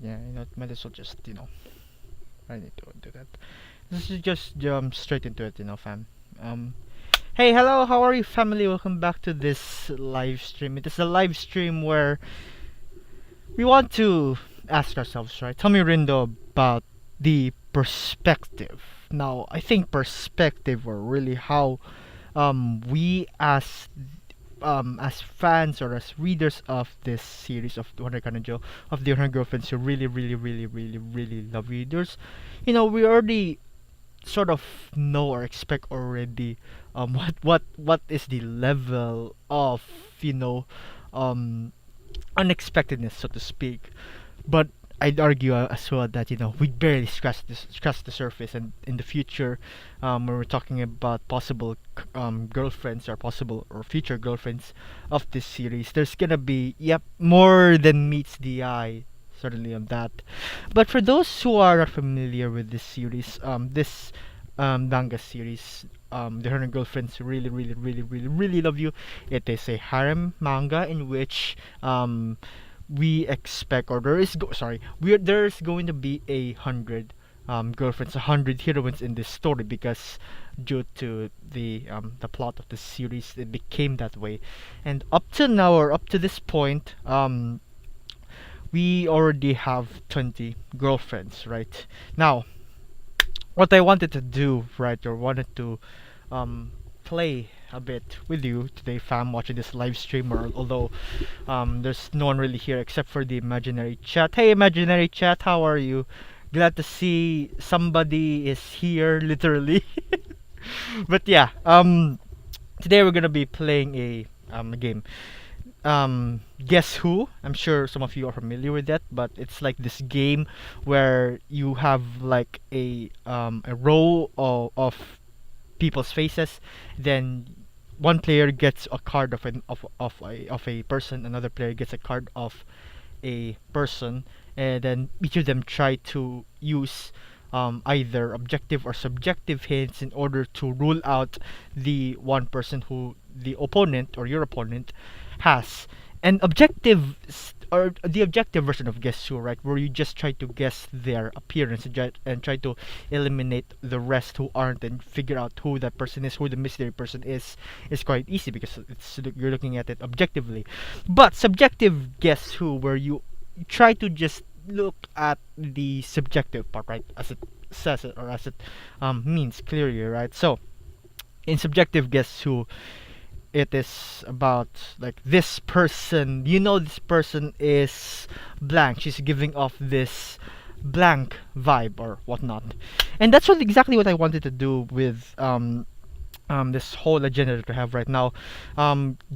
Yeah, might as well just, I need to do that. Let's just jump straight into it, fam. Um, hey, hello, how are you, family? Welcome back to this live stream. It is a live stream where we want to ask ourselves, right? Tell me, Rindo, about the perspective. Now, I think perspective, or really how we as fans or as readers of this series of 200 Kanojo, of the 100 Girlfriends who really, really, really, really, really love readers, we already sort of know or expect already what is the level of you know um unexpectedness, so to speak. But I'd argue as well that we barely scratch the surface, and in the future, when we're talking about possible girlfriends or possible or future girlfriends of this series, there's gonna be, yep, more than meets the eye. Certainly on that. But for those who are not familiar with this series, this manga series, the Hundred Girlfriends really, really, really, really, really love you. It is a harem manga in which we expect, or there's going to be 100 girlfriends, 100 heroines in this story, because due to the plot of the series, it became that way. And up to now, or up to this point, we already have 20 girlfriends, right? Now, what I wanted to do, right, or wanted to play a bit with you today, fam, watching this live stream, or although there's no one really here except for the imaginary chat. Hey, imaginary chat, how are you? Glad to see somebody is here, literally. But yeah, today we're gonna be playing a game. Guess who? I'm sure some of you are familiar with that, but it's like this game where you have like a row of people's faces. Then one player gets a card of a person, another player gets a card of a person, and then each of them try to use either objective or subjective hints in order to rule out the one person who the opponent or your opponent has. And or the objective version of Guess Who, right, where you just try to guess their appearance, and try to eliminate the rest who aren't, and figure out who that person is, who the mystery person is quite easy because you're looking at it objectively. But subjective Guess Who, where you try to just look at the subjective part, right, as it says it, or as it means clearly, right? So in subjective Guess Who, it is about like this person, this person is blank, she's giving off this blank vibe or whatnot. And that's exactly what I wanted to do with this whole agenda that we have right now.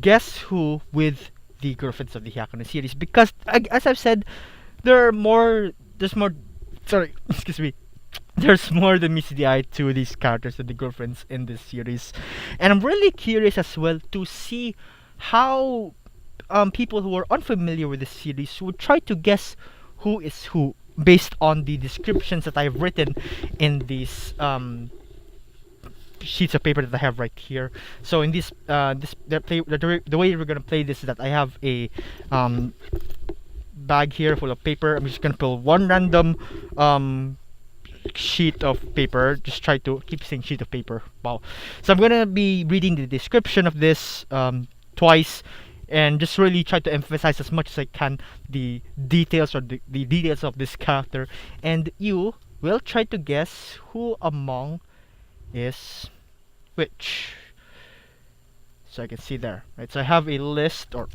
Guess Who with the Girlfriends of the Hyakone series, because as I've said, there's more, sorry, excuse me, there's more than meets the eye to these characters and the girlfriends in this series. And I'm really curious as well to see how people who are unfamiliar with this series would try to guess who is who based on the descriptions that I've written in these sheets of paper that I have right here. So in the way we're gonna play this is that I have a bag here full of paper. I'm just gonna pull one random sheet of paper. Just try to keep saying sheet of paper. Wow. So I'm gonna be reading the description of this twice, and just really try to emphasize as much as I can the details, or the details of this character, and you will try to guess who among is which. So I can see there, right? So I have a list, or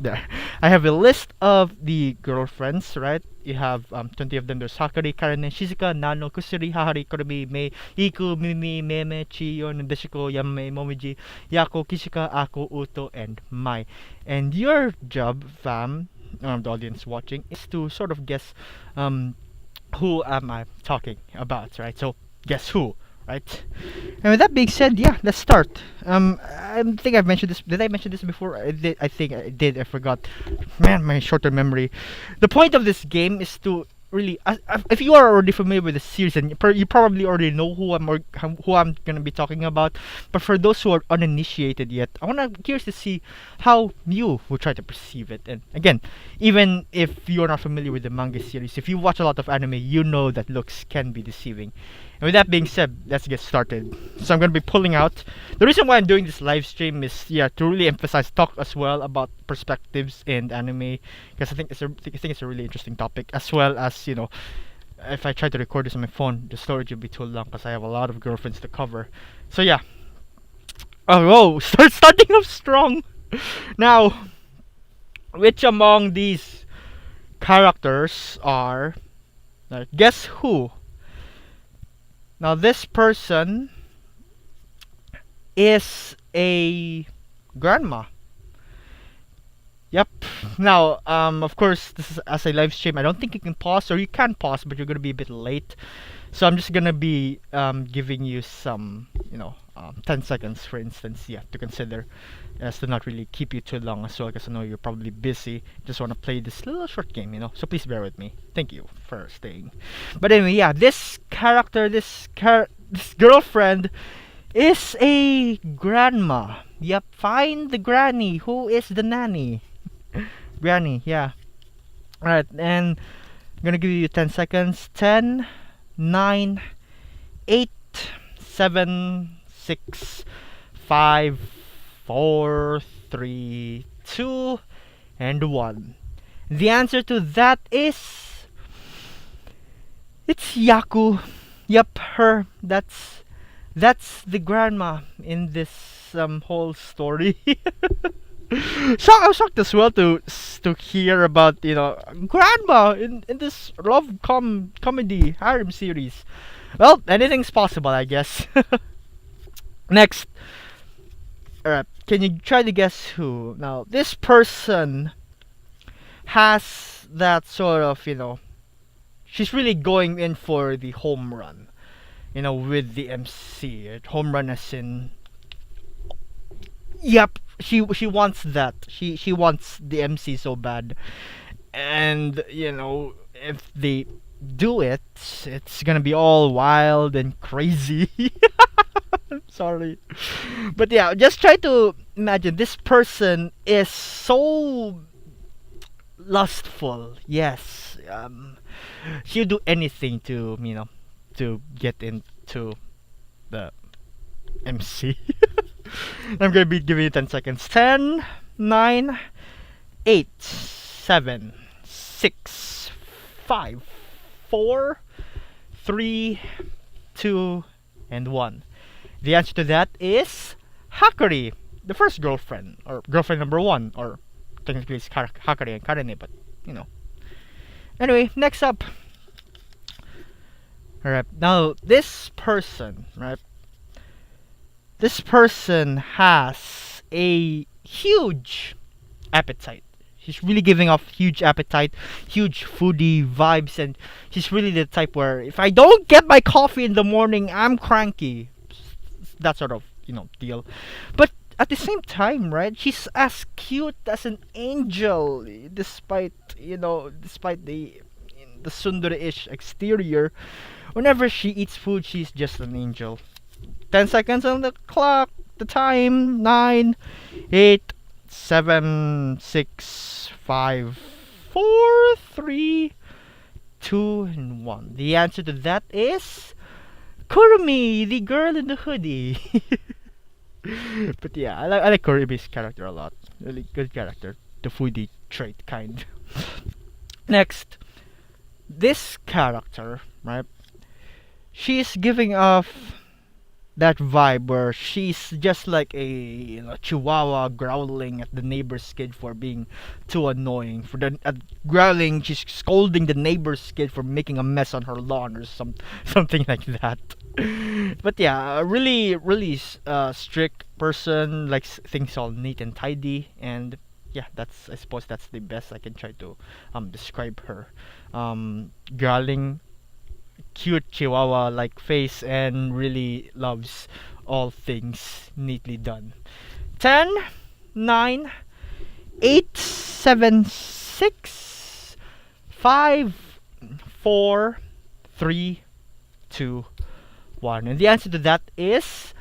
there. I have a list of the girlfriends, right? You have 20 of them. There's Sakari, Karen, Shizuka, Nano, Kusuri, Hahari, Koromi, Mei, Iku, Mimi, Meme, Chiyon, Deshiko, Yame, Momiji, Yako, Kishika, Ako, Uto, and Mai. And your job, fam, the audience watching, is to sort of guess who am I talking about, right? So guess who, right? And with that being said, yeah, let's start. I think I've mentioned this. Did I mention this before? I think I did. I forgot. Man, my short-term memory. The point of this game is to really, if you are already familiar with the series, and you probably already know who I'm gonna be talking about. But for those who are uninitiated yet, I wanna curious to see how you will try to perceive it. And again, even if you're not familiar with the manga series, if you watch a lot of anime, you know that looks can be deceiving. And with that being said, let's get started. So I'm gonna be pulling out. The reason why I'm doing this live stream is to really emphasize, talk as well about perspectives in anime, because I think it's a really interesting topic, as well as if I try to record this on my phone, the storage will be too long because I have a lot of girlfriends to cover. So yeah. Oh, whoa, starting off strong. Now, which among these characters are? Guess who? Now this person is a grandma. Yep. Now, of course, this is as a live stream. I don't think you can pause, or you can pause, but you're gonna be a bit late. So I'm just gonna be giving you some, 10 seconds, for instance, yeah, to consider, as to not really keep you too long as well, because I know you're probably busy. Just wanna play this little short game, So please bear with me. Thank you for staying. But anyway, yeah, this character, this girlfriend is a grandma. Yep, find the granny. Who is the nanny? Granny, yeah. Alright, and I'm gonna give you 10 seconds. 10, 9, 8, 7, 6, 5, 4, 3, 2, and 1. The answer to that is... it's Yaku. Yep, her. That's the grandma in this whole story. So I was shocked as well to hear about grandma in this comedy harem series. Well, anything's possible, I guess. Next, alright, can you try to guess who? Now this person has that sort of she's really going in for the home run. With the MC, home run as in. Yep, she wants that. She wants the MC so bad, and if they do it, it's gonna be all wild and crazy. I'm sorry, but yeah, just try to imagine this person is so lustful. Yes, she'll do anything to to get into the MC. I'm gonna be giving you 10 seconds. 10, 9, 8, 7, 6, 5, 4, 3, 2, and 1. The answer to that is Hakari, the first girlfriend, or girlfriend number 1, or technically it's Hakari and Karene, but Anyway, next up. Alright, now this person, right? This person has a huge appetite. She's really giving off huge appetite, huge foodie vibes, and she's really the type where if I don't get my coffee in the morning, I'm cranky. That sort of, deal. But at the same time, right, she's as cute as an angel, despite, despite the tsundere-ish exterior. Whenever she eats food, she's just an angel. 10 seconds on the clock. The time. 9, 8, 7, 6, 5, 4, 3, 2, and 1. The answer to that is Kurumi, the girl in the hoodie. But yeah, I like Kurumi's character a lot. Really good character. The foodie trait kind. Next, this character, right? She's giving off that vibe where she's just like a chihuahua growling at the neighbor's kid for being too annoying. For the growling, she's scolding the neighbor's kid for making a mess on her lawn or something like that. But yeah, a really strict person, likes things all neat and tidy, and yeah, I suppose that's the best I can try to describe her. Growling, cute chihuahua like face, and really loves all things neatly done. 10, 9, 8, 7, 6, 5, 4, 3, 2, 1. And the answer to that is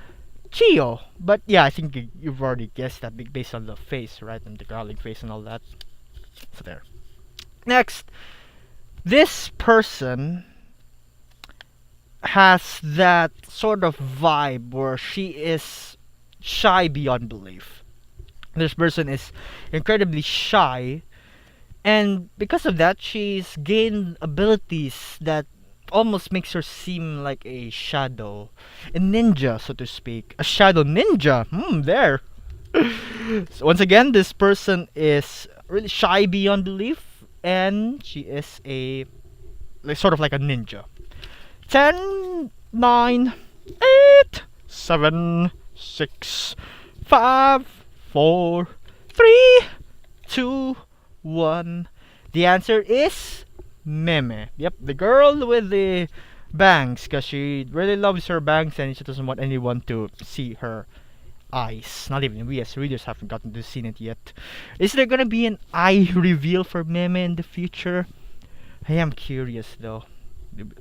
Chio. But yeah, I think you've already guessed that based on the face, right? And the growling face and all that. So there. Next, this person has that sort of vibe where she is shy beyond belief. This person is incredibly shy, and because of that, she's gained abilities that almost makes her seem like a shadow, a ninja, so to speak, a shadow ninja. There. So once again, this person is really shy beyond belief, and she is a sort of like a ninja. 10, 9, 8, 7, 6, 5, 4, 3, 2, 1. The answer is Meme. Yep, the girl with the bangs, because she really loves her bangs and she doesn't want anyone to see her eyes. Not even we as readers haven't gotten to see it yet. Is there gonna be an eye reveal for Meme in the future? I am curious though.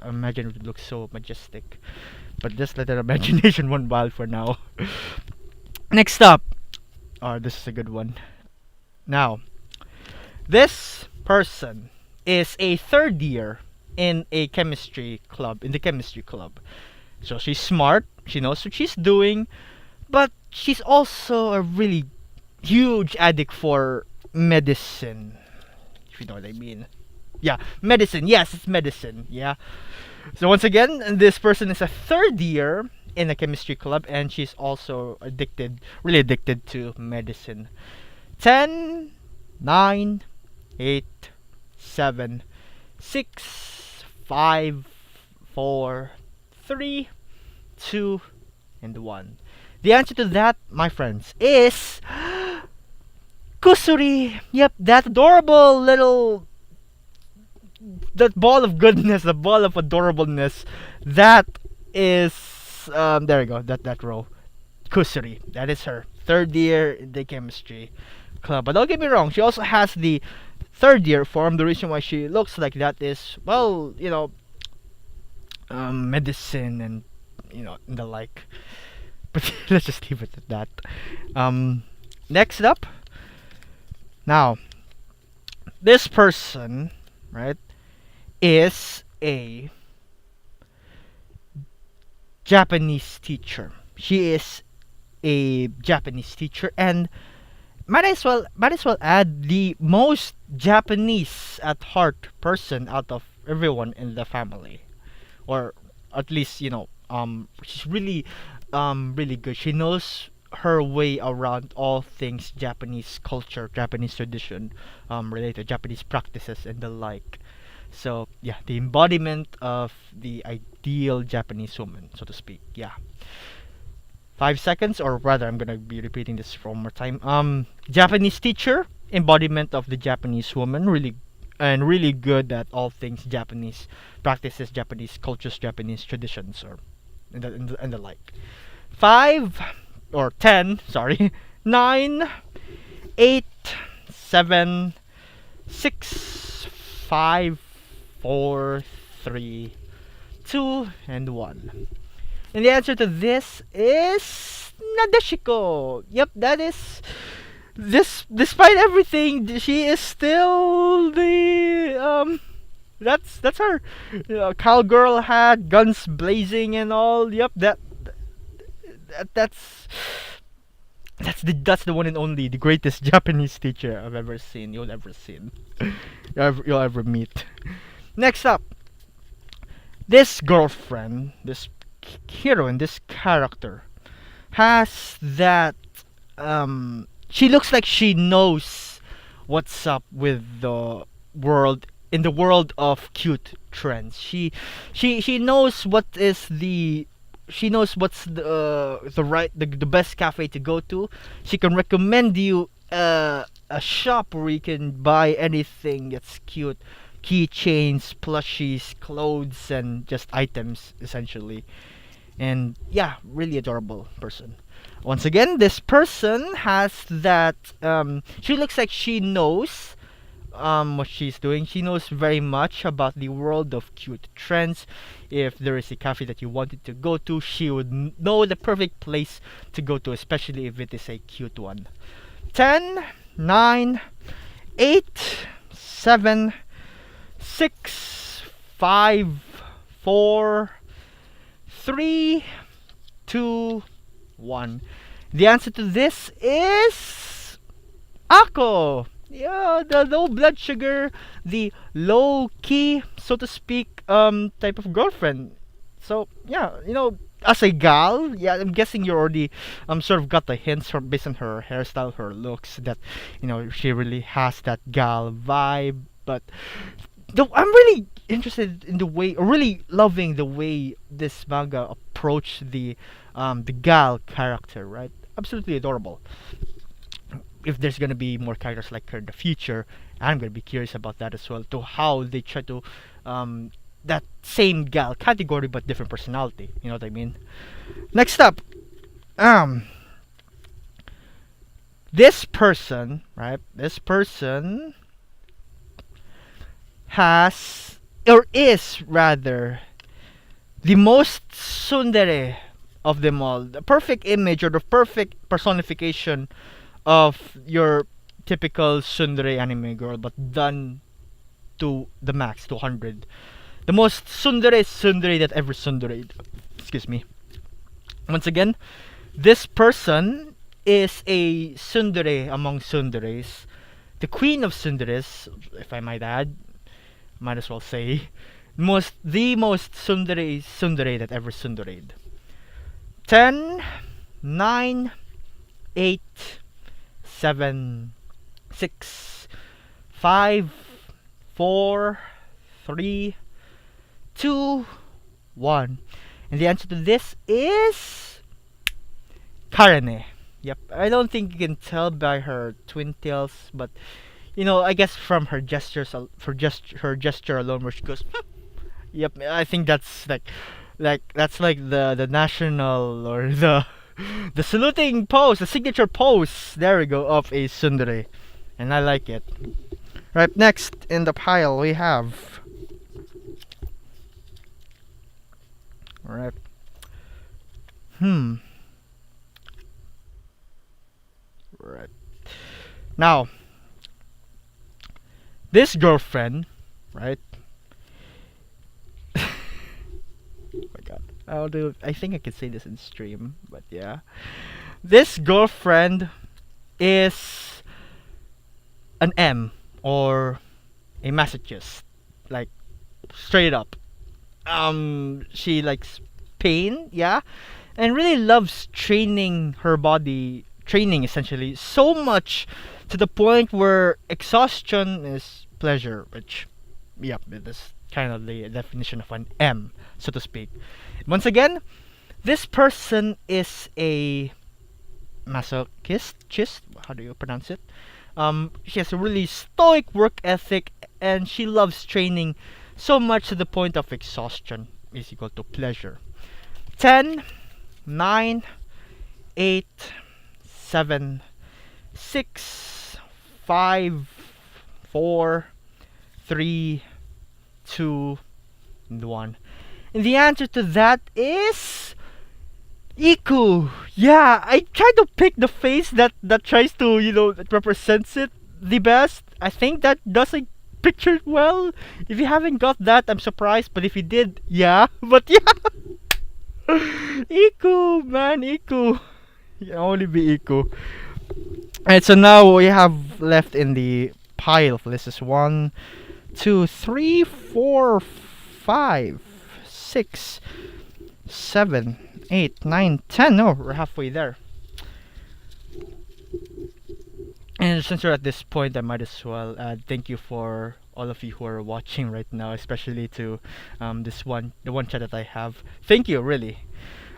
I imagine it would look so majestic. But just let our imagination run wild for now. Next up. Oh, this is a good one. Now, this person is a third year in a chemistry club, in the chemistry club. So she's smart, she knows what she's doing, but she's also a really huge addict for medicine. If you know what I mean. Yeah, medicine. Yes, it's medicine. Yeah. So once again, this person is a third year in a chemistry club, and she's also addicted, really addicted to medicine. 10, 9, 8, 7, 6, 5, 4, 3, 2, and 1. The answer to that, my friends, is Kusuri. Yep, that adorable little, that ball of goodness, the ball of adorableness, that is there you go, that row. Kusuri, that is her third year in the chemistry club. But don't get me wrong, she also has the third year form. The reason why she looks like that is, well, medicine and and the like. But let's just leave it at that. Next up, now this person, right, is a Japanese teacher. She is a Japanese teacher, and might as well add the most Japanese at heart person out of everyone in the family, or at least she's really good. She knows her way around all things Japanese culture, Japanese tradition, related Japanese practices and the like. So yeah, the embodiment of the ideal Japanese woman, so to speak. Yeah. 5 seconds, or rather, I'm gonna be repeating this one more time. Japanese teacher, embodiment of the Japanese woman, really good at all things Japanese practices, Japanese cultures, Japanese traditions, or and the like. 5 or 10, sorry, 9, 8, 7, 6, 5, 4, 3, 2, and 1. And the answer to this is Nadeshiko. Yep, that is this. Despite everything, she is still the That's her. Cowgirl hat, guns blazing, and all. Yep, that's the one and only, the greatest Japanese teacher I've ever seen. You'll ever seen. You'll ever meet. Next up, this girlfriend, this heroine, this character, has that. She looks like she knows what's up with the world, in the world of cute trends. She knows what is the. She knows what's the best cafe to go to. She can recommend you a shop where you can buy anything that's cute, keychains, plushies, clothes, and just items essentially. And yeah, really adorable person. Once again, this person has that. She looks like she knows what she's doing. She knows very much about the world of cute trends. If there is a cafe that you wanted to go to, she would know the perfect place to go to, especially if it is a cute one. 10, 9, 8, 7, 6, 5, 4, 3, 2, 1. The answer to this is Ako. Yeah, the low blood sugar, the low key, so to speak, type of girlfriend. So yeah, as a gal, yeah, I'm guessing you already sort of got the hints from based on her hairstyle, her looks, that she really has that gal vibe. But I'm really interested in the way, or really loving the way this manga approached the gal character, right? Absolutely adorable. If there's gonna be more characters like her in the future, I'm gonna be curious about that as well. To how they try to that same gal category but different personality. You know what I mean? Next up, um, this person, right? This person has, or is rather, the most tsundere of them all. The perfect image, or the perfect personification of your typical tsundere anime girl, but done to the max, to 100. The most tsundere that ever tsundered. Excuse me. Once again, this person is a tsundere among tsunderes. The queen of tsunderes, if I might add. Might as well say. The most tsundere that ever tsundered. 10, 9, 8, 7, 6, 5, 4, 3, 2, 1. And the answer to this is Karane. Yep, I don't think you can tell by her twin tails, but I guess from her gestures, for just her gesture alone, where she goes, yep, I think that's like that's like the national, or the saluting pose, the signature pose. There we go, of a tsundere, and I like it. Right, next in the pile we have. Right. Right. Now, this girlfriend, right? Oh my god. I think I could say this in stream, but yeah. This girlfriend is an M, or a masochist. Like, straight up. She likes pain, yeah, and really loves training her body, training essentially, so much to the point where exhaustion is pleasure, which, yep, it is kind of the definition of an M, so to speak. Once again, this person is a masochist, how do you pronounce it? She has a really stoic work ethic, and she loves training so much to the point of exhaustion is equal to pleasure. 10, 9, 8, 7, 6, 5, 4, 3, 2, and 1. And the answer to that is Iku. Yeah, I tried to pick the face that tries to, that represents it the best. I think that doesn't picture it well. If you haven't got that, I'm surprised. But if you did, yeah. But yeah, Iku, man, Iku. You can only be Iku. Alright, so now we have left in the pile. This is 1, 2, 3, 4, 5, 6, 7, 8, 9, 10. No, we're halfway there. And since we're at this point, I might as well thank you for all of you who are watching right now, especially to the one chat that I have. Thank you, really.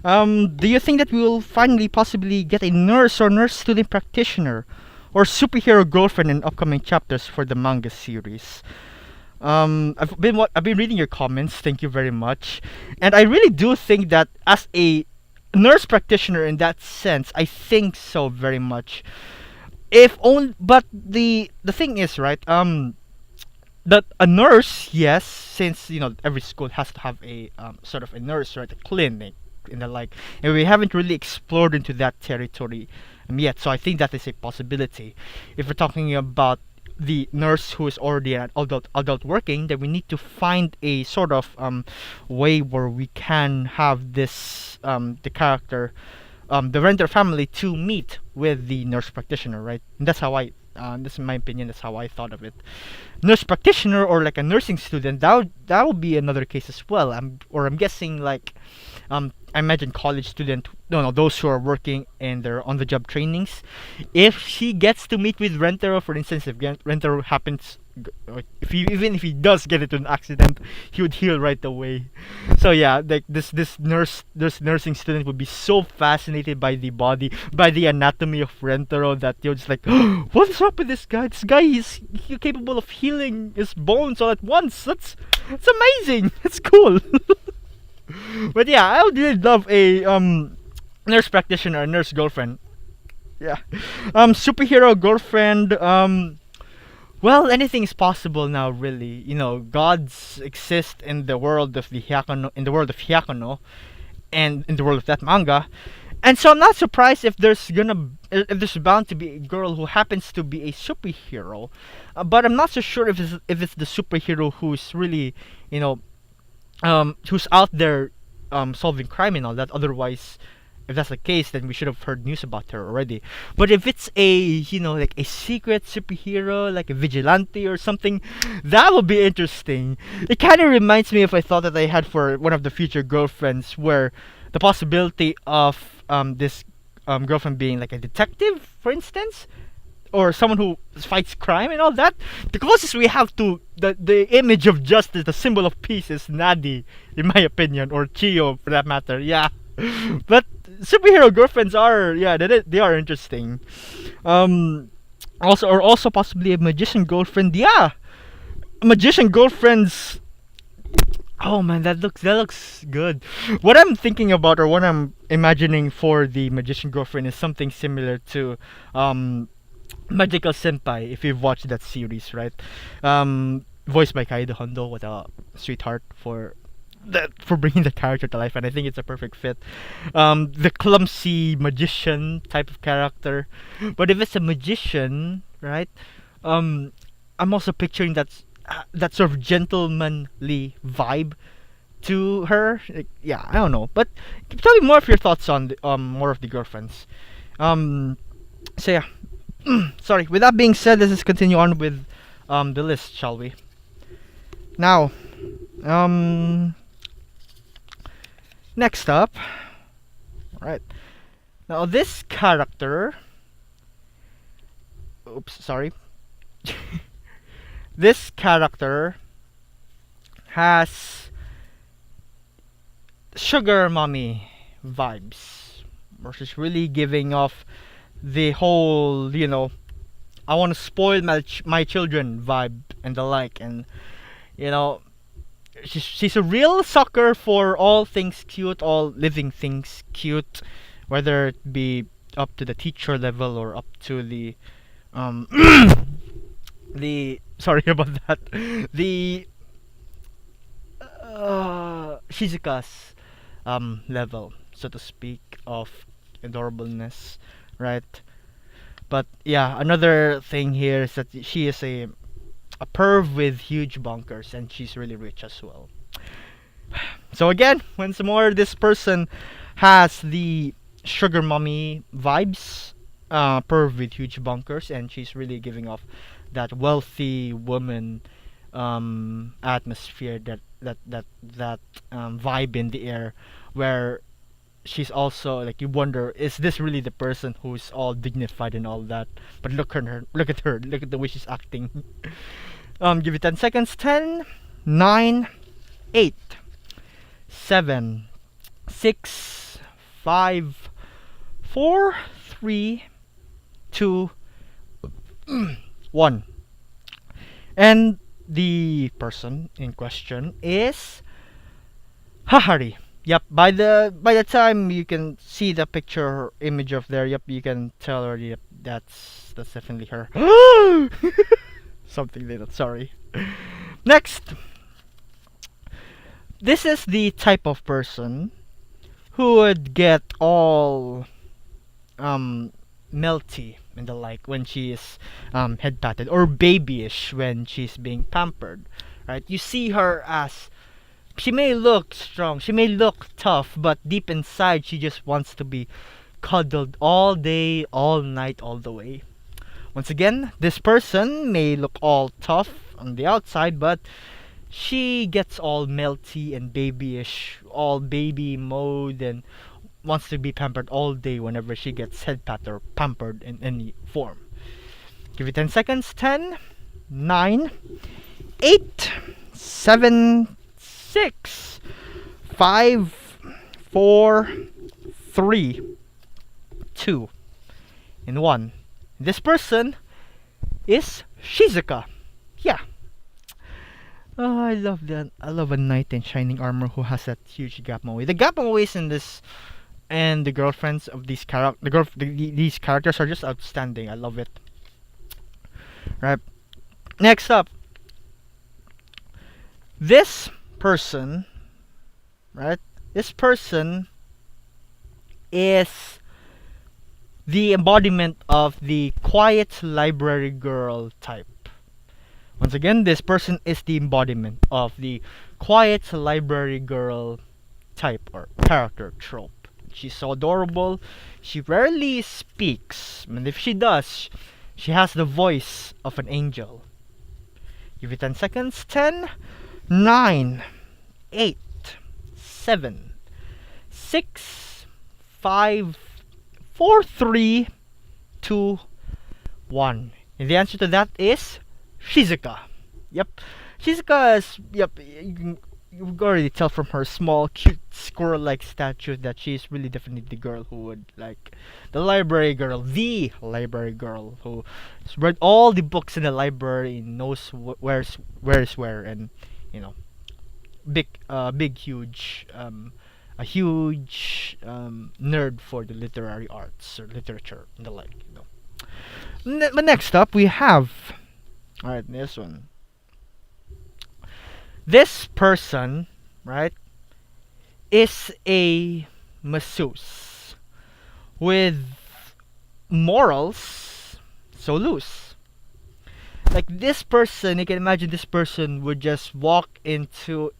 Do you think that we will finally possibly get a nurse or nurse student practitioner or superhero girlfriend in upcoming chapters for the manga series? I've been reading your comments. Thank you very much, and I really do think that as a nurse practitioner in that sense, I think so very much. If only, but the thing is, right? that a nurse, yes, since every school has to have a sort of a nurse, right, a clinic and the like, and we haven't really explored into that territory yet. So I think that is a possibility. If we're talking about the nurse who is already an adult working, then we need to find a sort of way where we can have this the character, the renter family, to meet with the nurse practitioner, right? And that's how this is my opinion. That's how I thought of it. Nurse practitioner or like a nursing student. That would be another case as well. I'm guessing like, I imagine college student. No, those who are working and they're on the job trainings. If she gets to meet with Rentero, for instance, if Rentero happens, even if he does get into an accident, he would heal right away. So yeah, like this nursing student would be so fascinated by the body, by the anatomy of Rentero, that you're just like, what is up with this guy? This guy is capable of healing his bones all at once. That's amazing. That's cool. But yeah, I would really love a nurse practitioner, a nurse girlfriend. Yeah. Superhero girlfriend. Well, anything is possible now, really. Gods exist in the world of the Hyakuno, and in the world of that manga. And so I'm not surprised if there's bound to be a girl who happens to be a superhero, but I'm not so sure if it's the superhero who's really, you know, who's out there solving crime and all that. Otherwise, if that's the case, then we should have heard news about her already. But if it's like a secret superhero, like a vigilante or something, that would be interesting. It kind of reminds me of a thought that I had for one of the future girlfriends, where the possibility of this girlfriend being like a detective, for instance, or someone who fights crime and all that. The closest we have to the image of justice, the symbol of peace, is Nadi, in my opinion, or Chio for that matter. Yeah, but superhero girlfriends are, yeah, they are interesting. Also possibly a magician girlfriend. Yeah, magician girlfriends. Oh man, that looks good. What I'm thinking about, or what I'm imagining for the magician girlfriend, is something similar to Magical Senpai, if you've watched that series, right? Voiced by Kaido Hondo. What a sweetheart for bringing the character to life, and I think it's a perfect fit. The clumsy magician type of character, but if it's a magician, right? I'm also picturing that sort of gentlemanly vibe to her. Like, yeah, I don't know, but tell me more of your thoughts on more of the girlfriends. So yeah, sorry. With that being said, let's just continue on with the list, shall we? Now, um, next up, right? Now this character. Oops, sorry. This character has sugar mommy vibes, versus really giving off the whole, I want to spoil my children vibe and the like. And you know she's a real sucker for all things cute, all living things cute, whether it be up to the teacher level or up to the um the sorry about that, the Shizuka's level, so to speak, of adorableness, right? But yeah, another thing here is that she is a perv with huge bunkers, and she's really rich as well. So again, once more, this person has the sugar mommy vibes, perv with huge bunkers, and she's really giving off that wealthy woman atmosphere, that vibe in the air, where she's also like, you wonder, is this really the person who's all dignified and all that? But look at the way she's acting. Give it 10 seconds. 10, 9, 8, 7, 6, 5, 4, 3, 2, 1. And the person in question is Hahari. Yep, by the time you can see the picture image of there, yep, you can tell already. Yep, that's definitely her. Something like that. Sorry. Next, this is the type of person who would get all um melty and the like when she is head patted, or babyish when she's being pampered, right? You see her as, she may look strong, she may look tough, but deep inside she just wants to be cuddled all day, all night, all the way. Once again, this person may look all tough on the outside, but she gets all melty and babyish, all baby mode, and wants to be pampered all day whenever she gets head pat or pampered in any form. Give it 10 seconds. 10, 9, 8, 7, 6, 5, 4, 3, 2, and 1. This person is Shizuka. Yeah. Oh, I love that. I love a knight in shining armor who has that huge gap moe. The gap moes in this and the girlfriends of these characters are just outstanding. I love it. Right. Next up, this person, right? This person is the embodiment of the quiet library girl type. Once again, this person is the embodiment of the quiet library girl type or character trope. She's so adorable. She rarely speaks, and if she does, she has the voice of an angel. Give it 10 seconds. 10, 9, 8, 7, 6, 5, 4, 3, 2, 1. And the answer to that is Shizuka. Yep. Shizuka is, yep, you can already tell from her small, cute, squirrel-like statue that she's really definitely the girl who would like the library girl who has read all the books in the library and knows where's where, and you know, huge, a huge nerd for the literary arts or literature and the like. You know. But next up we have, all right, this one. This person, right, is a masseuse with morals so loose. Like this person, you can imagine this person would just walk into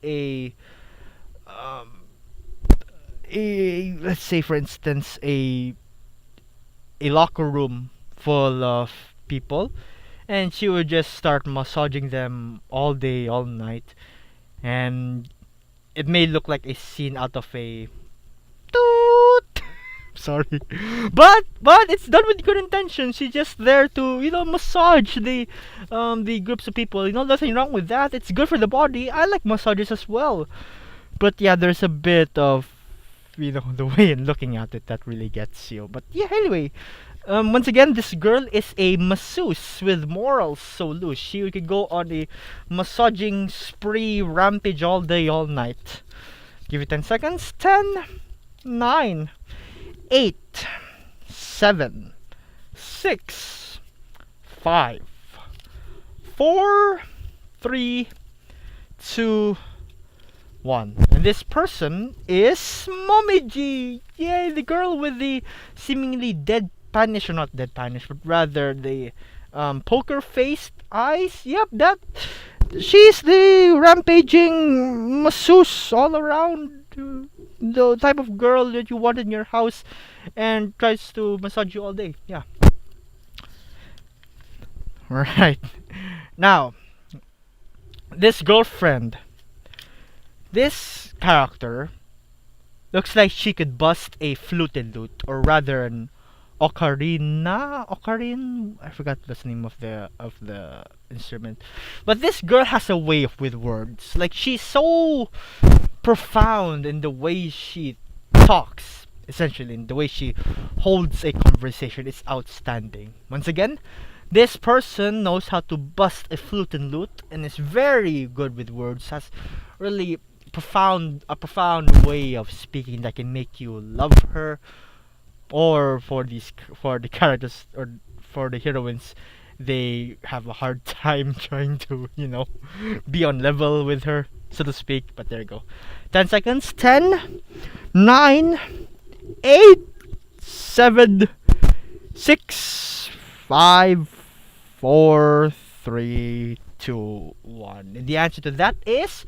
let's say for instance a locker room full of people, and she would just start massaging them all day, all night, and it may look like a scene out of a toot. Sorry, but it's done with good intention. She's just there to massage the groups of people. Nothing wrong with that. It's good for the body. I like massages as well. But yeah, there's a bit of the way in looking at it that really gets you. But yeah, anyway, once again, this girl is a masseuse with morals so loose. She could go on a massaging spree rampage all day, all night. Give it 10 seconds. 10, 9, 8, 7, 6, 5, 4, 3, 2, 1. And this person is Momiji. Yay, the girl with the seemingly deadpanish, or not deadpanish, but rather the poker-faced eyes. Yep, she's the rampaging masseuse all around. The type of girl that you want in your house and tries to massage you all day. Yeah. Right. Now, this character looks like she could bust a flute and lute, or rather an ocarina. I forgot what's the name of the instrument. But this girl has a way with words. Like, she's so profound in the way she talks, essentially in the way she holds a conversation. It's outstanding. Once again, this person knows how to bust a flute and lute and is very good with words. Has really a profound way of speaking that can make you love her, or for the characters, or for the heroines, they have a hard time trying to, be on level with her, so to speak. But there you go. 10 seconds. 10, 9, 8, 7, 6, 5, 4, 3, 2, 1. And the answer to that is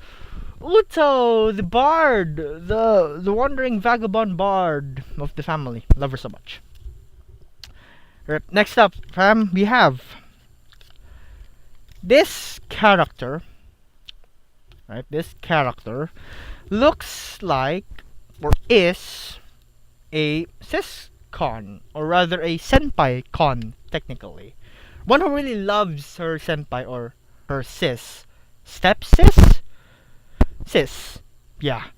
Uto, the bard, the wandering vagabond bard of the family. Love her so much. Right, next up, fam, we have this character. Right, this character looks like, or is, a sis-con, or rather a senpai-con, technically. One who really loves her senpai or her sis. Step-sis? Sis. Yeah.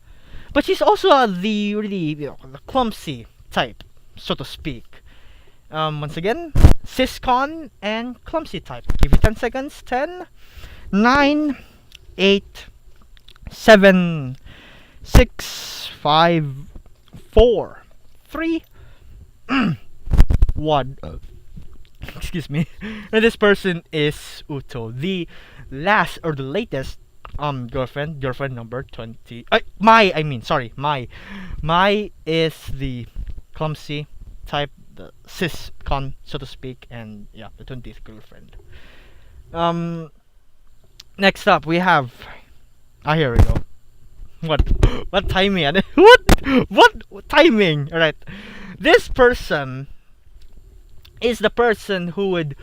But she's also the really, the clumsy type, so to speak. Once again, sis-con and clumsy type. Give you 10 seconds. 10, 9, 8, 7, 6, 5, 4, 3, 1. Excuse me. And this person is Uto, the last or the latest girlfriend number 20. My is the clumsy type, the cis con, so to speak, and yeah, the 20th girlfriend. Next up we have, here we go. What timing? What timing? All right, this person is the person who would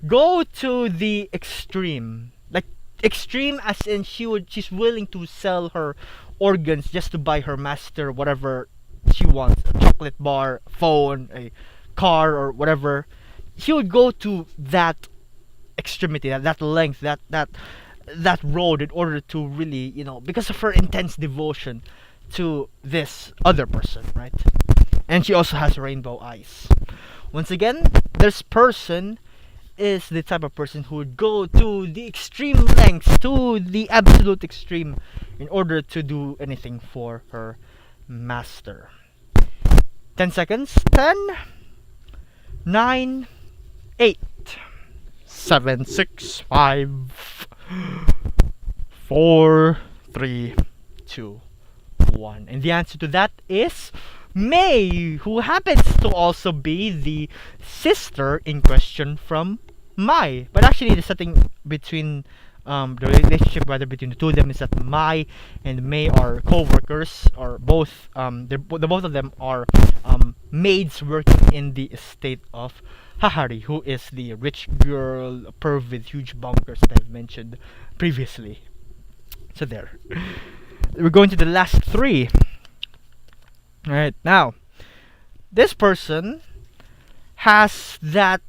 go to the extreme, like extreme as in she's willing to sell her organs just to buy her master whatever she wants, a chocolate bar, phone, a car, or whatever. She would go to that extremity, that length, that road, in order to really, because of her intense devotion to this other person, right? And she also has rainbow eyes. Once again, this person is the type of person who would go to the extreme lengths, to the absolute extreme, in order to do anything for her master. 10 seconds. 10, 9, 8, 7, 6, 5, 4, 3, 2, 1. And the answer to that is May, who happens to also be the sister in question from Mai. But actually, the setting between the relationship rather between the two of them is that Mai and May are co-workers, or both. The both of them are maids working in the estate of Hahari, who is the rich girl, perv with huge bonkers that I've mentioned previously. So there. We're going to the last three. Alright, now, this person has a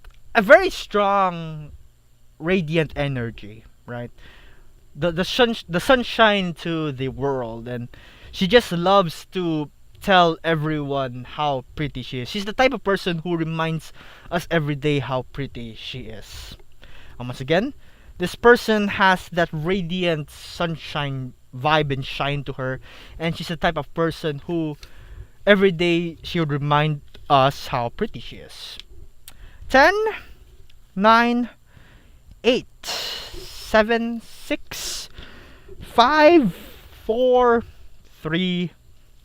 very strong, radiant energy, right? The sunshine to the world, and she just loves to tell everyone how pretty she is. She's the type of person who reminds us every day how pretty she is. Once again, this person has that radiant sunshine vibe and shine to her, and she's the type of person who every day she would remind us how pretty she is. 10, 9, 8, 7, 6, 5, 4, 3,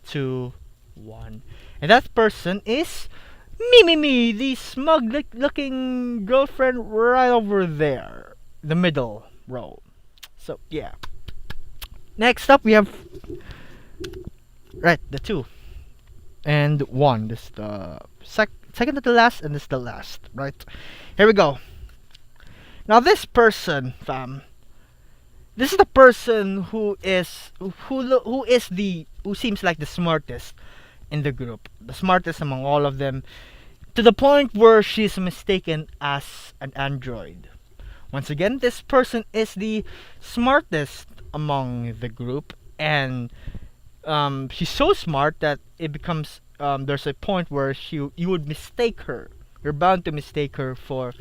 2, 1. And that person is me, the smug looking girlfriend right over there, the middle row. So yeah. Next up we have the 2 and 1. This is the second to the last, and this is the last, right? Here we go. Now this person, fam, this is the person who seems like the smartest in the group, the smartest among all of them, to the point where she's mistaken as an android. Once again, this person is the smartest among the group, and she's so smart that it becomes there's a point where you would mistake her. You're bound to mistake her for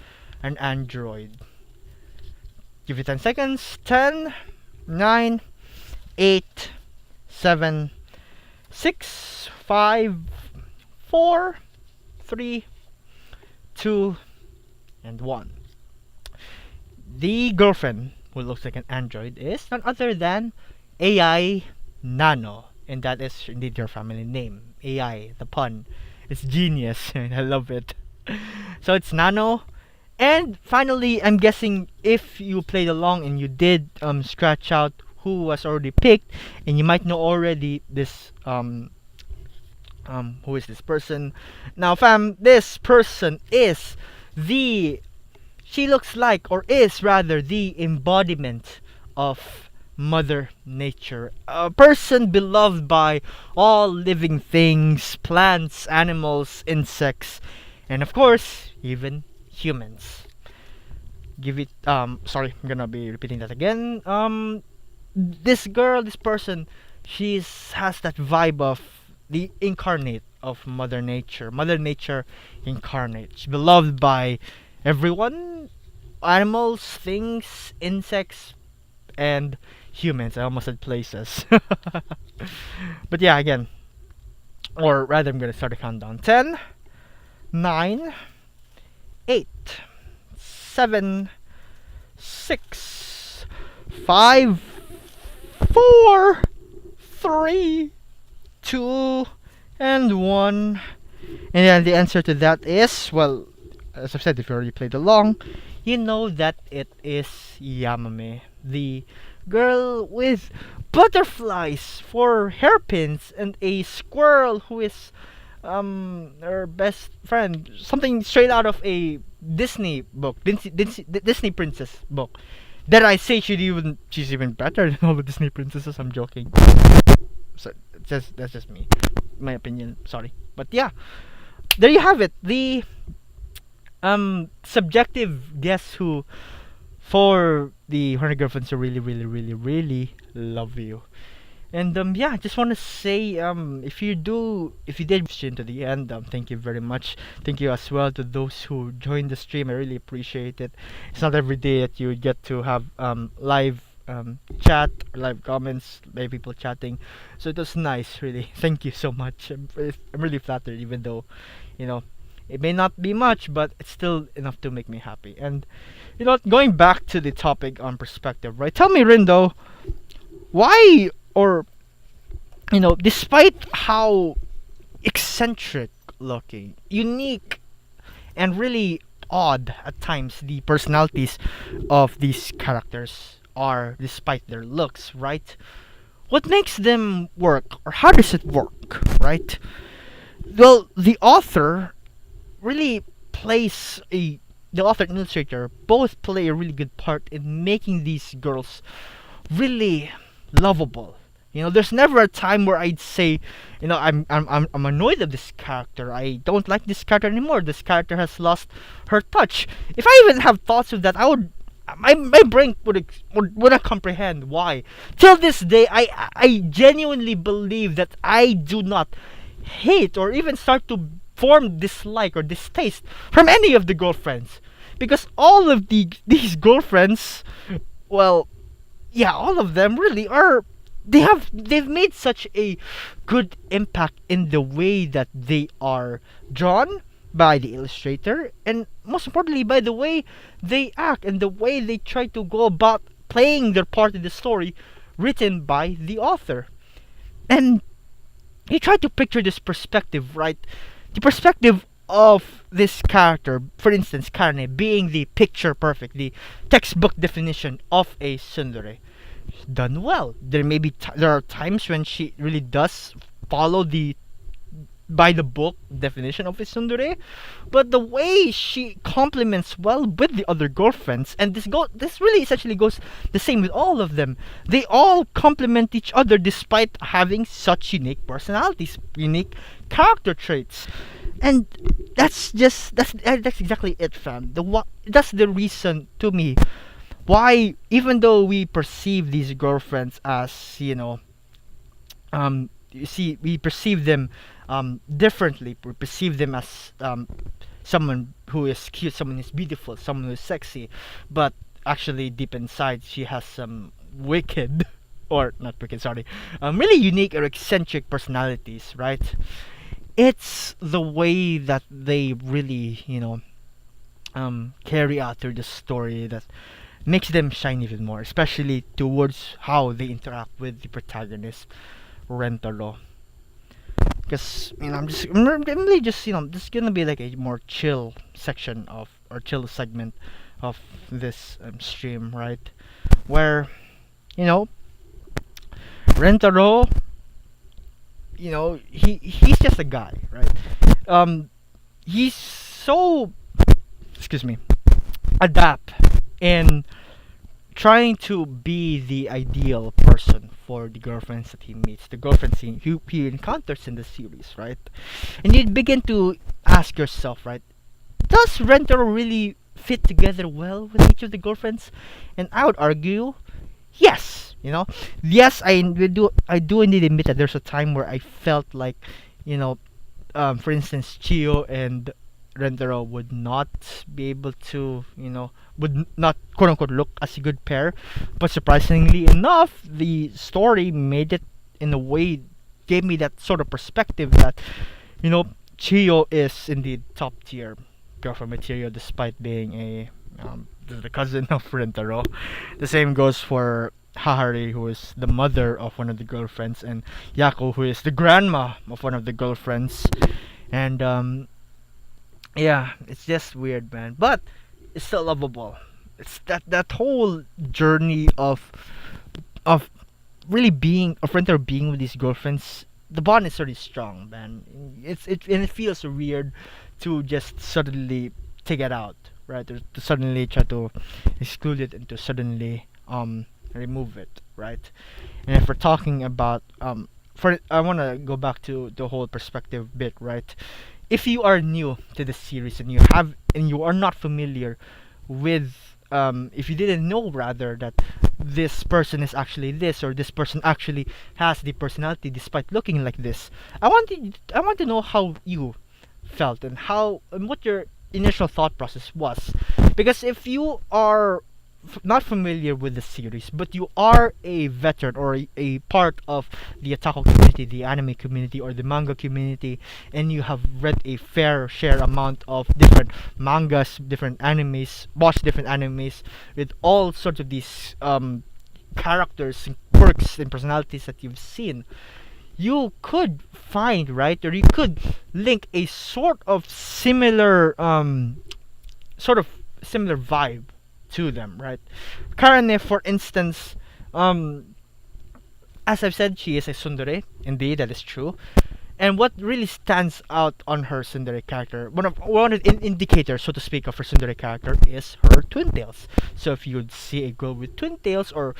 an android. Give you 10 seconds. 10, 9, 8, 7, 6, 5, 4, 3, 2, and 1. the girlfriend who looks like an android is none other than AI Nano, and that is indeed your family name. AI, the pun, it's genius, and I love it. So it's Nano. And finally, I'm guessing if you played along and you did scratch out who was already picked, and you might know already this who is this person. Now, fam, this person is the she looks like, or is rather, the embodiment of Mother Nature. A person beloved by all living things, plants, animals, insects, and of course, even humans. Give it, sorry, I'm gonna be repeating that again. This girl, this person, has that vibe of the incarnate of Mother Nature. Mother Nature incarnate. She's beloved by everyone, animals, things, insects, and humans. I almost said places. But yeah, again, or rather, I'm gonna start a countdown. 10, 9, 8, 7, 6, 5, 4, 3, 2, and 1. And then the answer to that is, well, as I've said, if you already played along, you know that it is Yamame, the girl with butterflies for hairpins and a squirrel who is her best friend. Something straight out of a Disney book, Disney princess book. That I say she's even better than all the Disney princesses. I'm joking. So that's just me, my opinion. Sorry, but yeah, there you have it. The subjective guess who for the Horny Girlfriends who really, really, really, really love you. And yeah, just want to say if you did listen to the end, thank you very much. Thank you as well to those who joined the stream. I really appreciate it. It's not every day that you get to have live chat, live comments, live people chatting. So it was nice, really. Thank you so much. I'm really flattered, even though, you know, it may not be much, but it's still enough to make me happy. And you know, going back to the topic on perspective, right? Tell me, Rindo, why, or despite how eccentric looking, unique, and really odd at times the personalities of these characters are, despite their looks, right? What makes them work, or how does it work, right? Well, really plays a the author and illustrator both play a really good part in making these girls really lovable. There's never a time where I'd say, I'm annoyed of this character. I don't like this character anymore. This character has lost her touch. If I even have thoughts of that, my brain wouldn't comprehend why. Till this day, I genuinely believe that I do not hate or even start to form dislike or distaste from any of the girlfriends, because all of these girlfriends, well, yeah, all of them really are. They've made such a good impact in the way that they are drawn by the illustrator, and most importantly by the way they act and the way they try to go about playing their part in the story written by the author. And you try to picture this perspective, right? The perspective of this character, for instance, Karne, being the picture perfect, the textbook definition of a tsundere. Done well. There are times when she really does follow the by the book definition of a tsundere, but the way she complements well with the other girlfriends, and this really essentially goes the same with all of them. They all complement each other despite having such unique personalities, unique character traits. And that's exactly it, fam. That's the reason to me why, even though we perceive these girlfriends as, we perceive them differently. We perceive them as someone who is cute, someone who is beautiful, someone who is sexy, but actually deep inside she has some wicked, or not wicked, sorry, really unique or eccentric personalities, right? It's the way that they really, carry out through the story that makes them shine even more, especially towards how they interact with the protagonist, Rentaro. Because I'm really just this is gonna be like a more chill section of or chill segment of this stream, right? Where you know Rentaro, he's just a guy, right? Um, he's so excuse me adapt in trying to be the ideal person for the girlfriends that he meets, the girlfriends he encounters in the series, right? And you begin to ask yourself, right? Does Rentaro really fit together well with each of the girlfriends? And I would argue, yes. Yes, I do indeed admit that there's a time where I felt like, you know, for instance, Chio and Rentaro would not be able to, not quote unquote look as a good pair. But surprisingly enough, the story made it in a way, gave me that sort of perspective that, you know, Chio is indeed top tier girlfriend material despite being the cousin of Rentaro. The same goes for Hahari, who is the mother of one of the girlfriends, and Yako, who is the grandma of one of the girlfriends. And yeah, it's just weird, man. But it's still lovable. It's that whole journey of really being a friend or being with these girlfriends. The bond is really strong, man. And it feels weird to just suddenly take it out, right? Or to suddenly try to exclude it and to suddenly remove it, right? And if we're talking about for I want to go back to the whole perspective bit, right? If you are new to the series and you are not familiar with if you didn't know rather that this person is actually this or this person actually has the personality despite looking like this, I want to know how you felt and how and what your initial thought process was, because if you are not familiar with the series, but you are a veteran or a part of the otaku community, the anime community, or the manga community, and you have read a fair share amount of different mangas, different animes, watched different animes with all sorts of these characters and quirks and personalities that you've seen, you could find, right, or you could link a sort of similar vibe to them, right? Karane, for instance, um, as I've said, she is a tsundere. Indeed, that is true. And what really stands out on her tsundere character, one of the indicators, so to speak, of her tsundere character is her twin tails. So if you'd see a girl with twin tails, or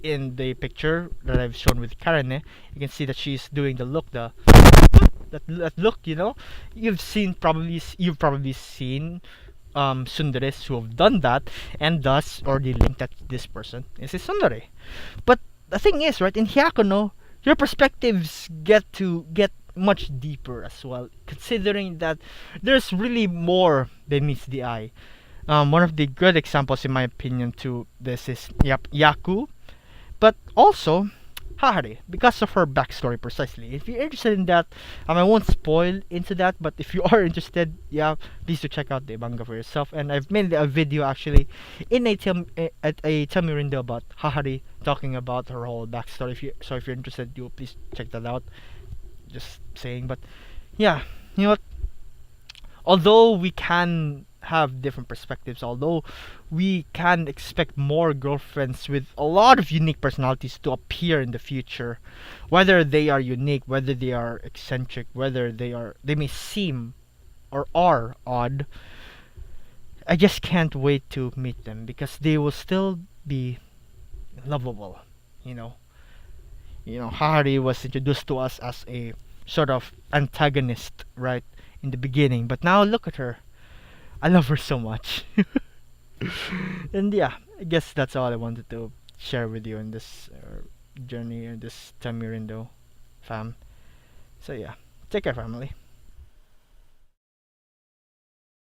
in the picture that I've shown with Karane, you can see that she's doing the look, that look. You've probably seen tsunderes who have done that, and thus already linked that this person is a tsundere. But the thing is, right, in Hyakuno, your perspectives get much deeper as well, considering that there's really more than meets the eye. One of the good examples, in my opinion, to this is Yaku, but also Hahari, because of her backstory precisely. If you're interested in that, I won't spoil into that, but if you are interested, yeah, please do check out the manga for yourself. And I've made a video actually in a Tell Me Rindo about Hahari, talking about her whole backstory. If you're interested, you please check that out. Just saying, but yeah, you know what? Although we can have different perspectives, although we can expect more girlfriends with a lot of unique personalities to appear in the future, whether they are unique, whether they are eccentric, whether they may seem or are odd, I just can't wait to meet them because they will still be lovable. You know, Hari was introduced to us as a sort of antagonist, right, in the beginning, but now look at her. I love her so much. And yeah, I guess that's all I wanted to share with you in this journey, in this Tell Me Rindo fam. So yeah, take care, family.